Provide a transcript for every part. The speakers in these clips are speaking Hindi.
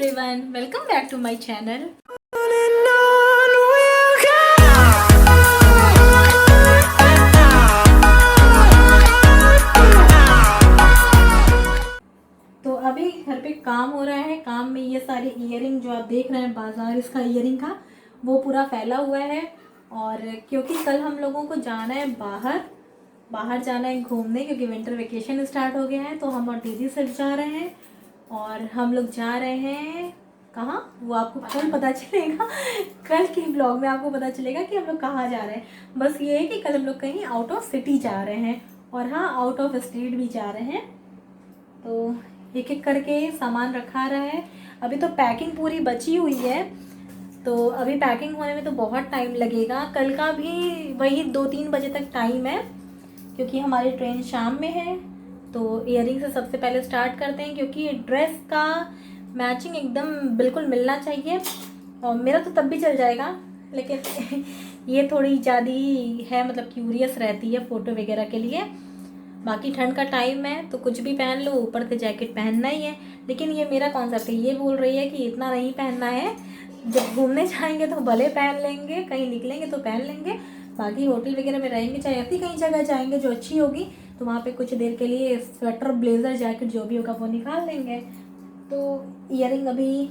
Everyone, welcome back to my channel. तो अभी घर पे काम हो रहा है। काम में ये सारे ईयरिंग जो आप देख रहे हैं, बाजार इसका ईयरिंग का वो पूरा फैला हुआ है। और क्योंकि कल हम लोगों को जाना है बाहर जाना है घूमने, क्योंकि विंटर वेकेशन स्टार्ट हो गया है। तो हम और दीदी सिर्फ जा रहे हैं और हम लोग जा रहे हैं कहाँ, वो आपको कल पता चलेगा। कल के ब्लॉग में आपको पता चलेगा कि हम लोग कहाँ जा रहे हैं। बस ये है कि कल हम लोग कहीं आउट ऑफ सिटी जा रहे हैं और हाँ, आउट ऑफ स्टेट भी जा रहे हैं। तो एक एक करके सामान रखा रहा है। अभी तो पैकिंग पूरी बची हुई है, तो अभी पैकिंग होने में तो बहुत टाइम लगेगा। कल का भी वही 2-3 बजे तक टाइम है, क्योंकि हमारी ट्रेन शाम में है। तो इयरिंग से सबसे पहले स्टार्ट करते हैं, क्योंकि ड्रेस का मैचिंग एकदम बिल्कुल मिलना चाहिए। और मेरा तो तब भी चल जाएगा, लेकिन ये थोड़ी ज़्यादा है, मतलब क्यूरियस रहती है फ़ोटो वगैरह के लिए। बाकी ठंड का टाइम है तो कुछ भी पहन लो, ऊपर से जैकेट पहनना ही है। लेकिन ये मेरा कॉन्सेप्ट है, ये बोल रही है कि इतना नहीं पहनना है, जब घूमने जाएंगे तो भले पहन लेंगे, कहीं निकलेंगे तो पहन लेंगे। बाकी होटल वगैरह में रहेंगे, चाहे ऐसी कहीं जगह जाएंगे जो अच्छी होगी, तो वहाँ पे कुछ देर के लिए स्वेटर, ब्लेज़र, जैकेट जो भी होगा वो निकाल लेंगे। तो ईयरिंग अभी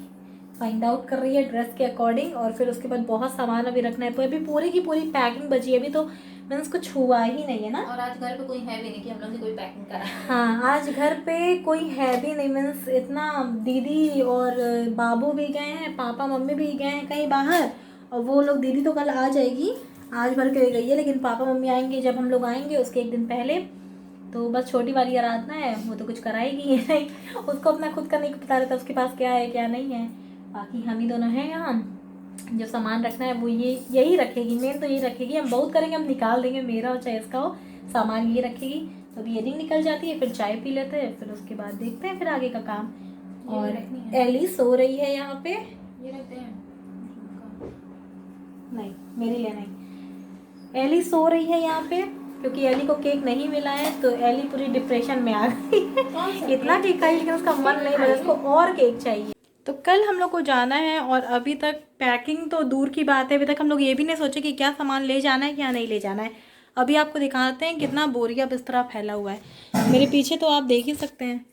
फाइंड आउट कर रही है ड्रेस के अकॉर्डिंग, और फिर उसके बाद बहुत सामान अभी रखना है। तो अभी पूरी की पूरी पैकिंग बची है, अभी तो मीन्स कुछ हुआ ही नहीं है ना। और आज घर पे कोई है भी नहीं कि हम लोग से कोई पैकिंग करा। हाँ, आज घर पे कोई है भी नहीं, मीन्स इतना दीदी और बाबू भी गए हैं, पापा मम्मी भी गए हैं कहीं बाहर। और वो लोग, दीदी तो कल आ जाएगी, आज भर के गई है, लेकिन पापा मम्मी आएंगे जब हम लोग आएंगे उसके एक दिन पहले। तो बस छोटी वाली आराधना है, वो तो कुछ कराएगी ही नहीं, उसको अपना खुद का नहीं पता रहता उसके पास क्या है क्या नहीं है। बाकी हम ही दोनों हैं यहाँ। जो सामान रखना है वो यही रखेगी, मेन तो यही रखेगी। हम बहुत करेंगे, हम निकाल देंगे, मेरा हो चाहे इसका हो, सामान ये रखेगी। तो अभी इयरिंग निकल जाती है, फिर चाय पी लेते हैं, फिर उसके बाद देखते हैं फिर आगे का काम। और एली सो रही है यहाँ पे, ये रखते हैं नहीं मेरे लिए नहीं, एली सो रही है यहाँ पे, क्योंकि एली को केक नहीं मिला है। तो एली पूरी डिप्रेशन में आ गई है। इतना केक खाई लेकिन उसका मन नहीं भरा, उसको और केक चाहिए। तो कल हम लोग को जाना है और अभी तक पैकिंग तो दूर की बात है, अभी तक हम लोग ये भी नहीं सोचे कि क्या सामान ले जाना है क्या नहीं ले जाना है। अभी आपको दिखाते हैं कितना बोरिया बिस्तरा फैला हुआ है। मेरे पीछे तो आप देख ही सकते हैं,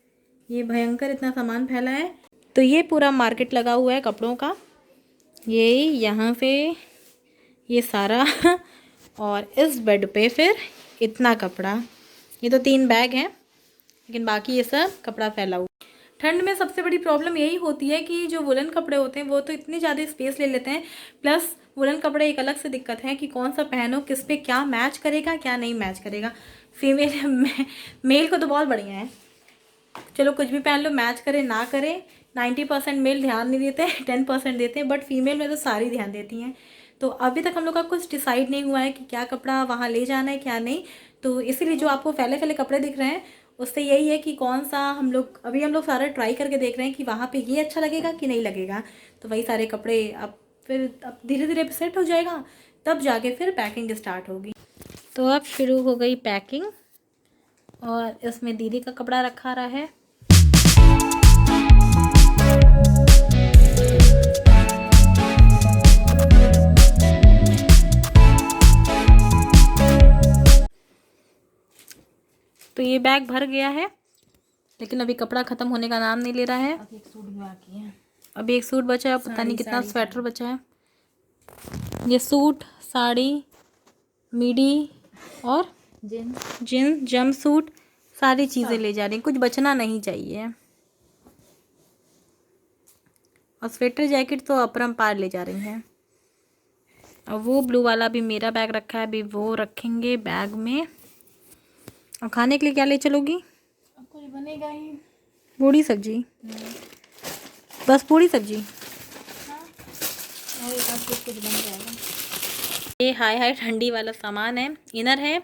ये भयंकर इतना सामान फैला है। तो ये पूरा मार्केट लगा हुआ है कपड़ों का, ये यहाँ पे ये सारा और इस बेड पे फिर इतना कपड़ा। ये तो 3 बैग हैं, लेकिन बाकी ये सब कपड़ा फैला हुआ। ठंड में सबसे बड़ी प्रॉब्लम यही होती है कि जो वुलन कपड़े होते हैं वो तो इतनी ज़्यादा स्पेस ले लेते हैं। प्लस वुलन कपड़े एक अलग से दिक्कत है कि कौन सा पहनो, किस पे क्या मैच करेगा क्या नहीं मैच करेगा। फीमेल मेल को तो बहुत बढ़िया है, चलो कुछ भी पहन लो, मैच करे ना करे। 90% मेल ध्यान नहीं देते हैं, 10% देते हैं, बट फीमेल में तो सारी ध्यान देती हैं। तो अभी तक हम लोग का कुछ डिसाइड नहीं हुआ है कि क्या कपड़ा वहाँ ले जाना है क्या नहीं। तो इसीलिए जो आपको फैले फैले कपड़े दिख रहे हैं उससे यही है कि कौन सा हम लोग सारा ट्राई करके देख रहे हैं कि वहाँ पे ये अच्छा लगेगा कि नहीं लगेगा। तो वही सारे कपड़े अब धीरे धीरे सेट हो जाएगा, तब जाके फिर पैकिंग स्टार्ट होगी। तो अब शुरू हो गई पैकिंग, और इसमें दीदी का कपड़ा रखा रहा है। तो ये बैग भर गया है, लेकिन अभी कपड़ा ख़त्म होने का नाम नहीं ले रहा है। अब एक सूट भी बाकी है, अभी एक सूट बचा है, पता नहीं कितना स्वेटर बचा है। ये सूट, साड़ी, मिडी और जींस, जंप सूट, सारी चीज़ें ले जा रही हैं, कुछ बचना नहीं चाहिए। और स्वेटर जैकेट तो अपरंपार ले जा रही हैं। और वो ब्लू वाला भी मेरा बैग रखा है, अभी वो रखेंगे बैग में। और खाने के लिए क्या ले चलोगी? अब कुछ बनेगा ही, पूड़ी सब्जी, बस पूड़ी सब्जी। हाँ, और एक आध कुछ बन जाएगा। ये हाई ठंडी वाला सामान है, इनर है,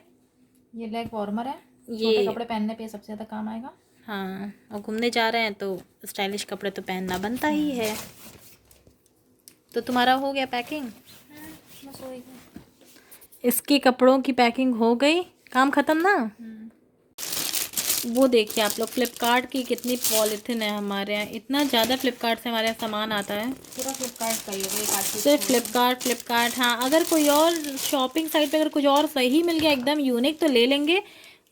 ये लेग वार्मर है, ये छोटे कपड़े पहनने पे सबसे ज़्यादा काम आएगा। हाँ, और घूमने जा रहे हैं तो स्टाइलिश कपड़े तो पहनना बनता ही है। तो तुम्हारा हो गया पैकिंग? बस वही है। इसके कपड़ों की पैकिंग हो गई, काम ख़त्म ना। वो देखिए आप लोग, फ्लिपकार्ट की कितनी पॉलीथिन है हमारे यहाँ। इतना ज़्यादा फ्लिपकार्ट से हमारे यहाँ सामान आता है। पूरा फ्लिपकार्ट का ही होगा, एक आध चीज़ सिर्फ फ्लिपकार्ट। हाँ, अगर कोई और शॉपिंग साइट पे अगर कुछ और सही मिल गया एकदम यूनिक तो ले लेंगे,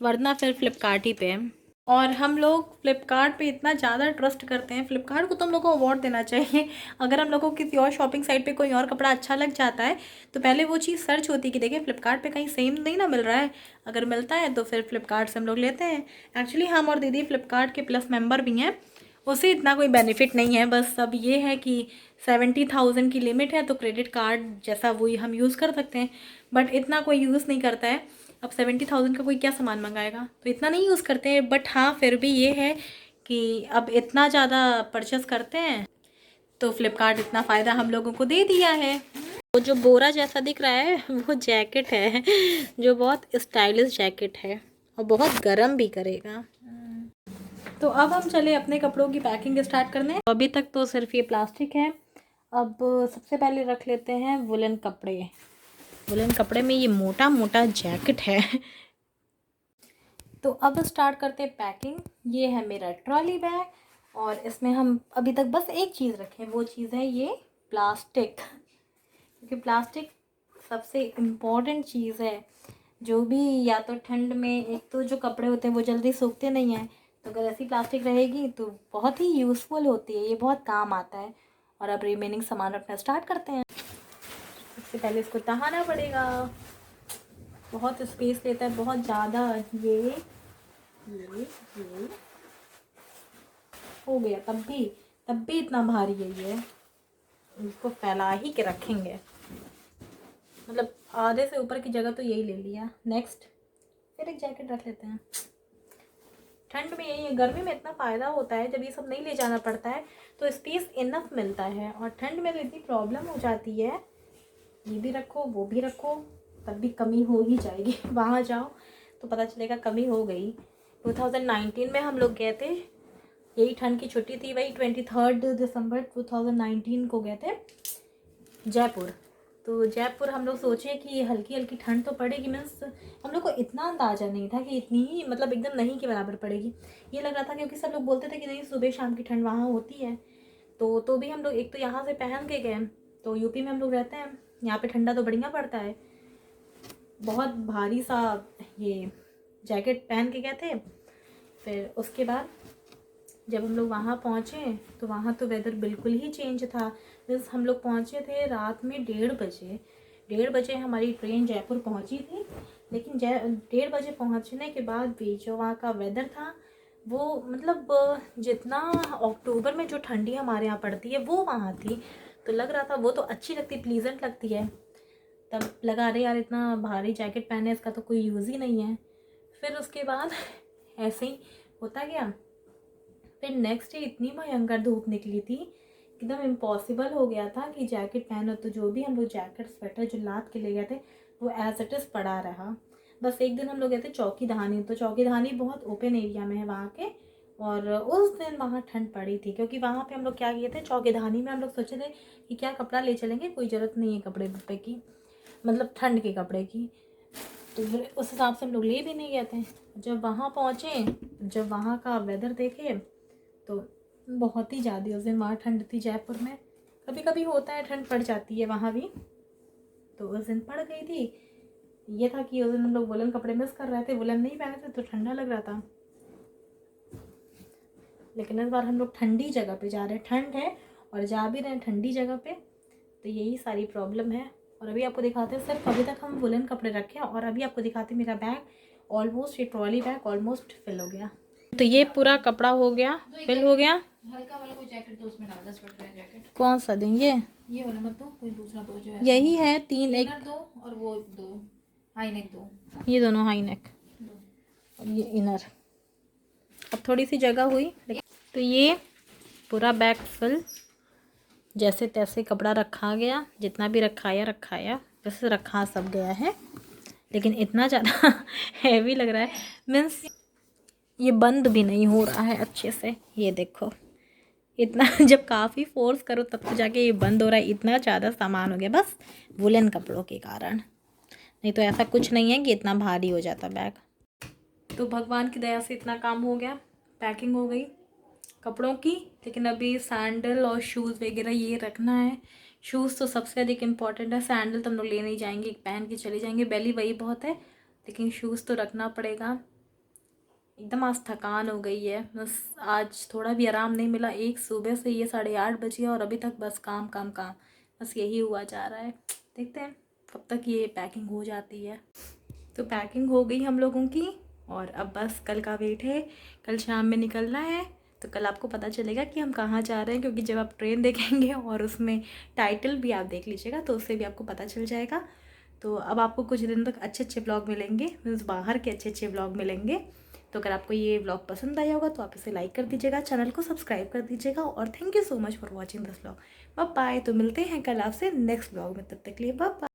वरना फिर फ्लिपकार्ट ही पे है। और हम लोग फ्लिपकार्ट पे इतना ज़्यादा ट्रस्ट करते हैं, फ्लिपकार्ट को तो हम लोग को अवार्ड देना चाहिए। अगर हम लोग को किसी और शॉपिंग साइट पे कोई और कपड़ा अच्छा लग जाता है तो पहले वो चीज़ सर्च होती है कि देखिए फ्लिपकार्ट पे कहीं सेम नहीं ना मिल रहा है, अगर मिलता है तो फिर फ्लिपकार्ट से हम लोग लेते हैं। एक्चुअली हम और दीदी फ्लिपकार्ट के प्लस मेंबर भी हैं, उससे इतना कोई बेनिफिट नहीं है, बस अब ये है कि 70,000 की लिमिट है तो क्रेडिट कार्ड जैसा वही हम यूज़ कर सकते हैं, बट इतना कोई यूज़ नहीं करता है। अब 70,000 का कोई क्या सामान मंगाएगा, तो इतना नहीं यूज़ करते हैं। बट हाँ, फिर भी ये है कि अब इतना ज़्यादा परचेस करते हैं तो फ्लिपकार्ट इतना फ़ायदा हम लोगों को दे दिया है। वो जो बोरा जैसा दिख रहा है वो जैकेट है, जो बहुत स्टाइलिश जैकेट है और बहुत गर्म भी करेगा। तो अब हम चले अपने कपड़ों की पैकिंग स्टार्ट करने। अभी तक तो सिर्फ ये प्लास्टिक है, अब सबसे पहले रख लेते हैं वुलन कपड़े। वुलन कपड़े में ये मोटा मोटा जैकेट है। तो अब स्टार्ट करते हैं पैकिंग। ये है मेरा ट्रॉली बैग और इसमें हम अभी तक बस एक चीज़ रखें, वो चीज़ है ये प्लास्टिक, क्योंकि प्लास्टिक सबसे इम्पॉर्टेंट चीज़ है। जो भी, या तो ठंड में एक तो जो कपड़े होते हैं वो जल्दी सूखते नहीं हैं, तो अगर ऐसी प्लास्टिक रहेगी तो बहुत ही यूज़फुल होती है, ये बहुत काम आता है। और अब रिमेनिंग सामान रखना स्टार्ट करते हैं। सबसे पहले इसको तहाना पड़ेगा, बहुत स्पेस लेता है, बहुत ज़्यादा। ये हो गया, तब भी इतना भारी है ये, इसको फैला ही के रखेंगे। मतलब आधे से ऊपर की जगह तो यही ले लिया। नेक्स्ट फिर एक जैकेट रख लेते हैं। ठंड में यही है, गर्मी में इतना फ़ायदा होता है जब ये सब नहीं ले जाना पड़ता है तो स्पेस इनफ मिलता है, और ठंड में तो इतनी प्रॉब्लम हो जाती है, ये भी रखो वो भी रखो तब भी कमी हो ही जाएगी। वहाँ जाओ तो पता चलेगा कमी हो गई। 2019 में हम लोग गए थे, यही ठंड की छुट्टी थी, वही 23 दिसंबर 2019 को गए थे जयपुर। तो जयपुर हम लोग सोचे कि हल्की हल्की ठंड तो पड़ेगी, मीन्स हम लोग को इतना अंदाज़ा नहीं था कि इतनी ही, मतलब एकदम नहीं के बराबर पड़ेगी। ये लग रहा था क्योंकि सब लोग बोलते थे कि नहीं सुबह शाम की ठंड वहाँ होती है। तो भी हम लोग एक तो यहाँ से पहन के गए, तो यूपी में हम लोग रहते हैं, यहाँ पे ठंडा तो बढ़िया पड़ता है। बहुत भारी सा ये जैकेट पहन के गए थे। फिर उसके बाद जब हम लोग वहाँ पहुँचे तो वहाँ तो वेदर बिल्कुल ही चेंज था। मीन्स हम लोग पहुँचे थे रात में 1:30 बजे हमारी ट्रेन जयपुर पहुँची थी, लेकिन 1:30 बजे पहुँचने के बाद भी जो वहाँ का वेदर था वो, मतलब जितना अक्टूबर में जो ठंडी हमारे यहाँ पड़ती है वो वहाँ थी। तो लग रहा था, वो तो अच्छी लगती, प्लीजेंट लगती है। तब लगा अरे यार इतना भारी जैकेट पहने, इसका तो कोई यूज़ ही नहीं है। फिर उसके बाद ऐसे ही होता गया। फिर नेक्स्ट डे इतनी भयंकर धूप निकली थी, एकदम इम्पॉसिबल हो गया था कि जैकेट पहनो। तो जो भी हम लोग जैकेट स्वेटर जो लाद के ले गए थे वो एज इट इज़ पड़ा रहा। बस एक दिन हम लोग गए थे चौकी धानी, तो चौकी धानी बहुत ओपन एरिया में है वहाँ के, और उस दिन वहाँ ठंड पड़ी थी। क्योंकि वहाँ पे हम लोग क्या किए थे, चौकी धानी में हम लोग सोचे थे कि क्या कपड़ा ले चलेंगे, कोई ज़रूरत नहीं है कपड़े वपड़े की, मतलब ठंड के कपड़े की। तो फिर उस हिसाब से हम लोग ले भी नहीं गए थे। जब वहाँ पहुँचे, जब वहाँ का वेदर देखे तो बहुत ही ज़्यादा उस दिन वहाँ ठंड थी जयपुर में। कभी कभी होता है ठंड पड़ जाती है वहाँ भी, तो उस दिन पड़ गई थी। ये था कि उस दिन हम लोग वुलन कपड़े मिस कर रहे थे, वुलन नहीं पहने थे तो ठंडा लग रहा था। लेकिन इस बार हम लोग ठंडी जगह पे जा रहे हैं, ठंड है और जा भी रहे हैं ठंडी जगह पे, तो यही सारी प्रॉब्लम है। और अभी आपको दिखाते हैं, सिर्फ अभी तक हम वुलन कपड़े रखे हैं, और अभी आपको दिखाते हैं मेरा बैग ऑलमोस्ट, ये ट्रॉली बैग ऑलमोस्ट फिल हो गया। तो ये पूरा कपड़ा हो गया, फिल हो गया। हल्का वाला कोई जैकेट दो उसमें डाल, 10 स्वेटर है जैकेट। कौन सा दें, ये वाला मत दो, कोई दूसरा दो जो है। यही है 3, एक दो और वो दो हाई नेक दो, ये दोनों हाई नेक और ये इनर। अब थोड़ी सी जगह हुई, तो ये पूरा बैग फिल, जैसे तैसे कपड़ा रखा गया, जितना भी रखाया वैसे रखा सब गया है। लेकिन इतना ज़्यादा हैवी लग रहा है, मीन्स ये बंद भी नहीं हो रहा है अच्छे से। ये देखो इतना जब काफ़ी फोर्स करो तब तो जाके ये बंद हो रहा है, इतना ज़्यादा सामान हो गया बस वुलन कपड़ों के कारण। नहीं तो ऐसा कुछ नहीं है कि इतना भारी हो जाता बैग। तो भगवान की दया से इतना काम हो गया, पैकिंग हो गई कपड़ों की। लेकिन अभी सैंडल और शूज़ वगैरह ये रखना है। शूज़ तो सबसे अधिक इम्पॉर्टेंट है, सैंडल तो हम लोग ले नहीं जाएंगे, पहन के चले जाएंगे, बैली वही बहुत है, लेकिन शूज़ तो रखना पड़ेगा। एकदम आज थकान हो गई है, बस आज थोड़ा भी आराम नहीं मिला। एक सुबह से ये 8:30 बजे और अभी तक बस काम काम काम, बस यही हुआ जा रहा है। देखते हैं कब तक ये पैकिंग हो जाती है। तो पैकिंग हो गई हम लोगों की और अब बस कल का वेट है। कल शाम में निकलना है, तो कल आपको पता चलेगा कि हम कहाँ जा रहे हैं, क्योंकि जब आप ट्रेन देखेंगे और उसमें टाइटल भी आप देख लीजिएगा तो उससे भी आपको पता चल जाएगा। तो अब आपको कुछ दिन तक अच्छे अच्छे ब्लॉग मिलेंगे, मीन्स बाहर के अच्छे अच्छे ब्लॉग मिलेंगे। तो अगर आपको ये ब्लॉग पसंद आया होगा तो आप इसे लाइक कर दीजिएगा, चैनल को सब्सक्राइब कर दीजिएगा और thank you so much for watching this blog. Bye bye. तो मिलते हैं कल आपसे नेक्स्ट ब्लॉग में, तब तक के लिए बाय बाय।